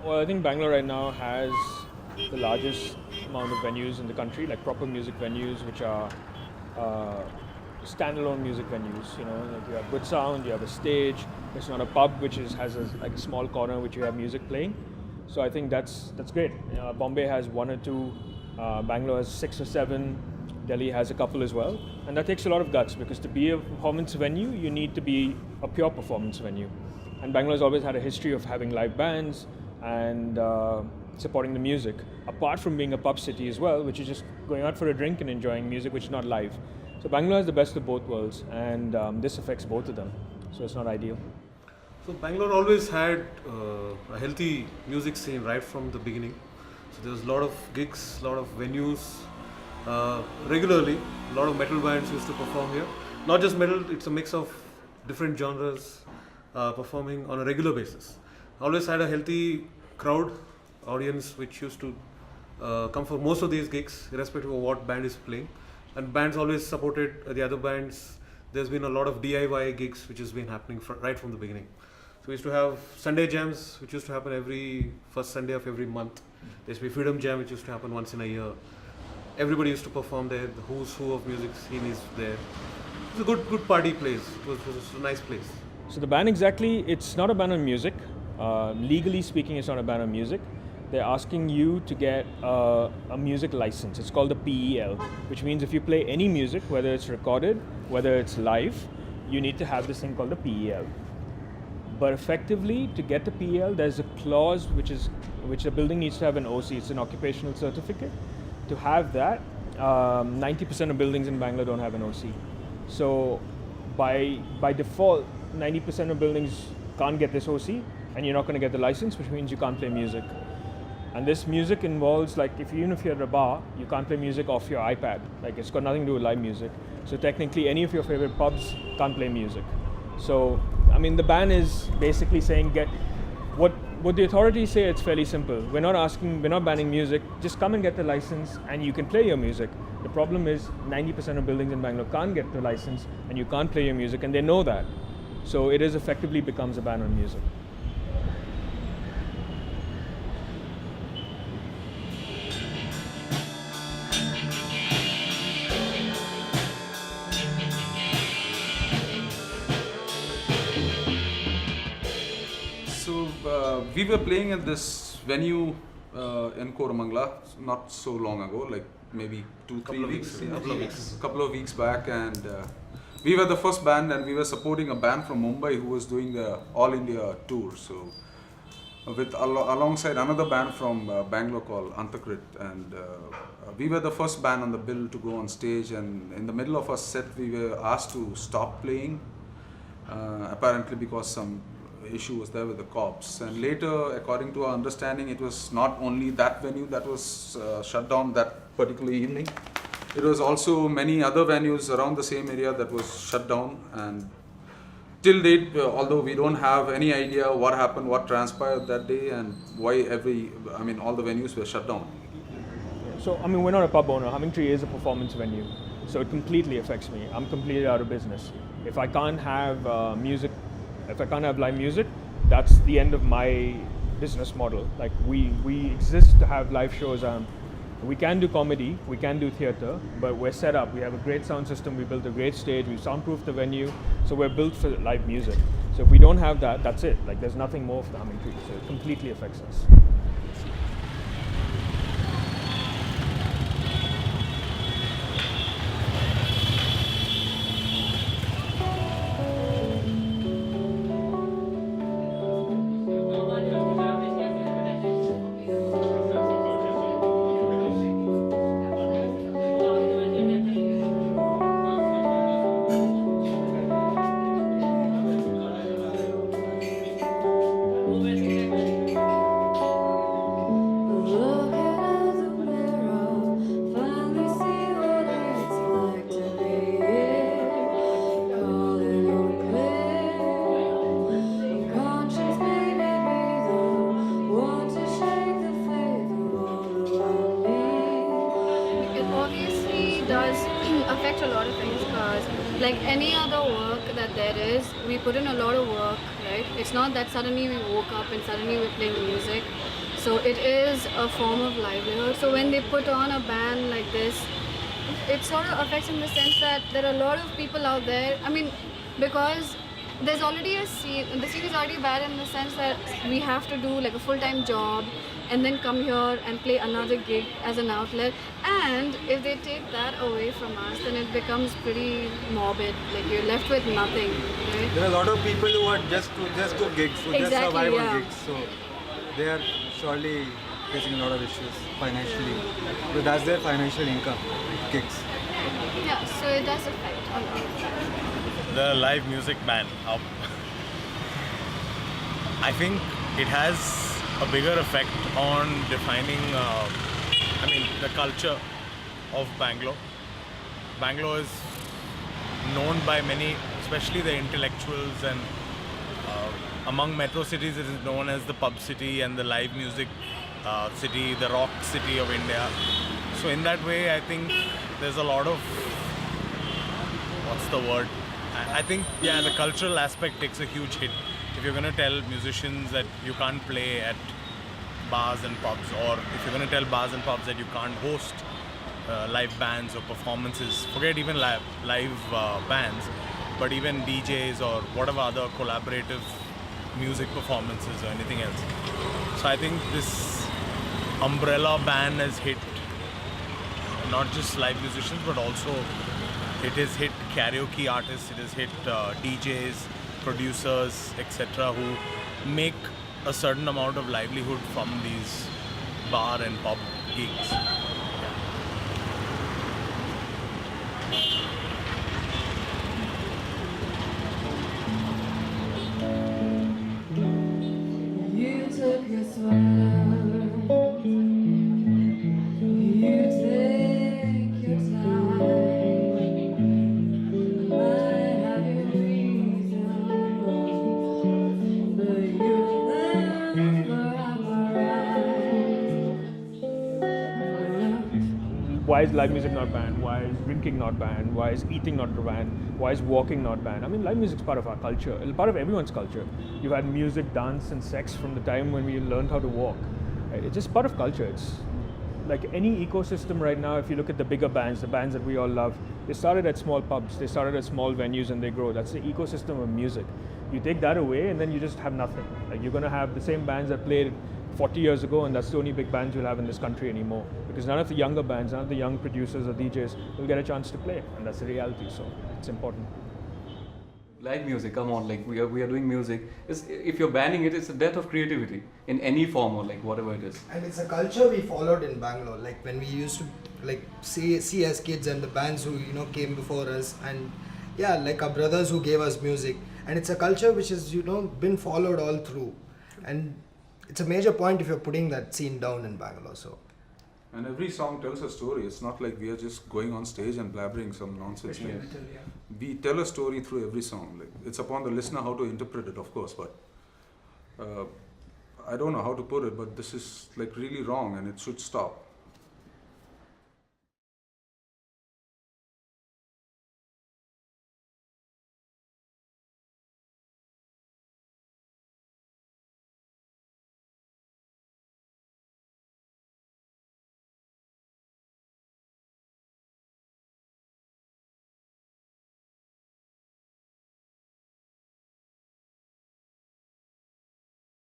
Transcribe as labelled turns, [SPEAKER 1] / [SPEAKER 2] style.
[SPEAKER 1] Well, I think Bangalore right now has the largest amount of venues in the country, like proper music venues, which are uh, standalone music venues. You know, like you have good sound, you have a stage. It's not a pub which has like a small corner which you have music playing. So I think that's great. Bombay has one or two, Bangalore has 6 or 7, Delhi has a couple as well, and that takes a lot of guts because to be a performance venue, you need to be a pure performance venue. And Bangalore's always had a history of having live bands and supporting the music, apart from being a pub city as well, which is just going out for a drink and enjoying music which is not live. So Bangalore is the best of both worlds, and this affects both of them. So it's not ideal.
[SPEAKER 2] So Bangalore always had a healthy music scene right from the beginning. So there was a lot of gigs, a lot of venues regularly. A lot of metal bands used to perform here. Not just metal; it's a mix of different genres performing on a regular basis. Always had a healthy crowd, audience, which used to come for most of these gigs, irrespective of what band is playing. And bands always supported the other bands. There's been a lot of DIY gigs which has been happening right from the beginning. So we used to have Sunday jams, which used to happen every first Sunday of every month. There used to be Freedom Jam, which used to happen once in a year. Everybody used to perform there. The who's who of music scene is there. It was a good party place. It was a nice place.
[SPEAKER 1] So the ban exactly, it's not a ban on music. Legally speaking, it's not a ban on music. They're asking you to get a music license. It's called the PEL, which means if you play any music, whether it's recorded, whether it's live, you need to have this thing called the PEL. But effectively, to get the PEL, there's a clause which the building needs to have an OC. It's an occupational certificate. To have that, 90% of buildings in Bangalore don't have an OC. So by default, 90% of buildings can't get this OC, and you're not going to get the license, which means you can't play music. And this music involves, like, even if you're at a bar, you can't play music off your iPad. Like, it's got nothing to do with live music. So technically, any of your favorite pubs can't play music. So, I mean, the ban is basically saying what the authorities say. It's fairly simple. We're not banning music. Just come and get the license, and you can play your music. The problem is 90% of buildings in Bangalore can't get the license, and you can't play your music, and they know that. So it is effectively becomes a ban on music.
[SPEAKER 3] So we were playing at this venue in Koramangala not so long ago, like maybe 2-3 weeks, couple of weeks back, and we were the first band, and we were supporting a band from Mumbai who was doing the All India tour. So with alongside another band from Bangalore called Antakrit, and we were the first band on the bill to go on stage, and in the middle of our set we were asked to stop playing, apparently because some issue was there with the cops. And later, according to our understanding, it was not only that venue that was shut down that particular evening. It was also many other venues around the same area that was shut down, and till date, although we don't have any idea what happened, what transpired that day, and why all the venues were shut down.
[SPEAKER 1] So, I mean, we're not a pub owner. Hummingtree is a performance venue, so it completely affects me. I'm completely out of business. If I can't have if I can't have live music, that's the end of my business model. Like, we exist to have live shows. We can do comedy, we can do theatre, but we're set up. We have a great sound system, we built a great stage, we soundproofed the venue, so we're built for live music. So if we don't have that, that's it. Like, there's nothing more for the Hummingtree, so it completely affects us.
[SPEAKER 4] Does affect a lot of things because like any other work that there is, we put in a lot of work, right? It's not that suddenly we woke up and suddenly we're playing music. So it is a form of livelihood. So when they put on a ban like this, it sort of affects in the sense that there are a lot of people out there. I mean, because there's already a scene, the scene is already bad in the sense that we have to do like a full-time job and then come here and play another gig as an outlet. And if they take that away from us, then it becomes pretty morbid. Like you're left with nothing, right?
[SPEAKER 5] There are a lot of people who are just do gigs, who just
[SPEAKER 4] Exactly,
[SPEAKER 5] survive
[SPEAKER 4] yeah.
[SPEAKER 5] on gigs. So they are surely facing a lot of issues financially. So that's their financial income, gigs.
[SPEAKER 4] Yeah, so it does affect a lot.
[SPEAKER 6] The live music ban. I think it has a bigger effect on defining, the culture of Bangalore. Bangalore is known by many, especially the intellectuals, and among metro cities it is known as the pub city and the live music city, the rock city of India. So in that way, I think there's a lot of, what's the word? I think, yeah, the cultural aspect takes a huge hit. If you're going to tell musicians that you can't play at bars and pubs, or if you're going to tell bars and pubs that you can't host live bands or performances, forget even live bands, but even DJs or whatever other collaborative music performances or anything else. So I think this umbrella ban has hit not just live musicians, but also it has hit karaoke artists, it has hit DJs, producers, etc., who make a certain amount of livelihood from these bar and pub gigs.
[SPEAKER 7] You took your swallow. You take your time. Might have your reasons, but you'll never have a right.
[SPEAKER 1] Why is live music not banned? Why is drinking not banned? Why is eating not banned? Why is walking not banned? I mean, live music is part of our culture. It's part of everyone's culture. You've had music, dance, and sex from the time when we learned how to walk. It's just part of culture. It's like any ecosystem right now. If you look at the bigger bands, the bands that we all love, they started at small pubs, they started at small venues, and they grow. That's the ecosystem of music. You take that away, and then you just have nothing. Like you're going to have the same bands that played 40 years ago, and that's the only big bands you'll have in this country anymore. Because none of the younger bands, none of the young producers or DJs will get a chance to play, and that's the reality. So it's important.
[SPEAKER 8] Live music, come on, like we are doing music. If you're banning it, it's a death of creativity in any form or like whatever it is.
[SPEAKER 9] And it's a culture we followed in Bangalore. Like when we used to like see as kids and the bands who came before us, and yeah, like our brothers who gave us music. And it's a culture which has been followed all through. And it's a major point if you're putting that scene down in Bangalore. So.
[SPEAKER 3] And every song tells a story. It's not like we are just going on stage and blabbering some nonsense.
[SPEAKER 8] Yes.
[SPEAKER 3] We tell a story through every song. Like it's upon the listener how to interpret it, of course. But I don't know how to put it. But this is like really wrong, and it should stop.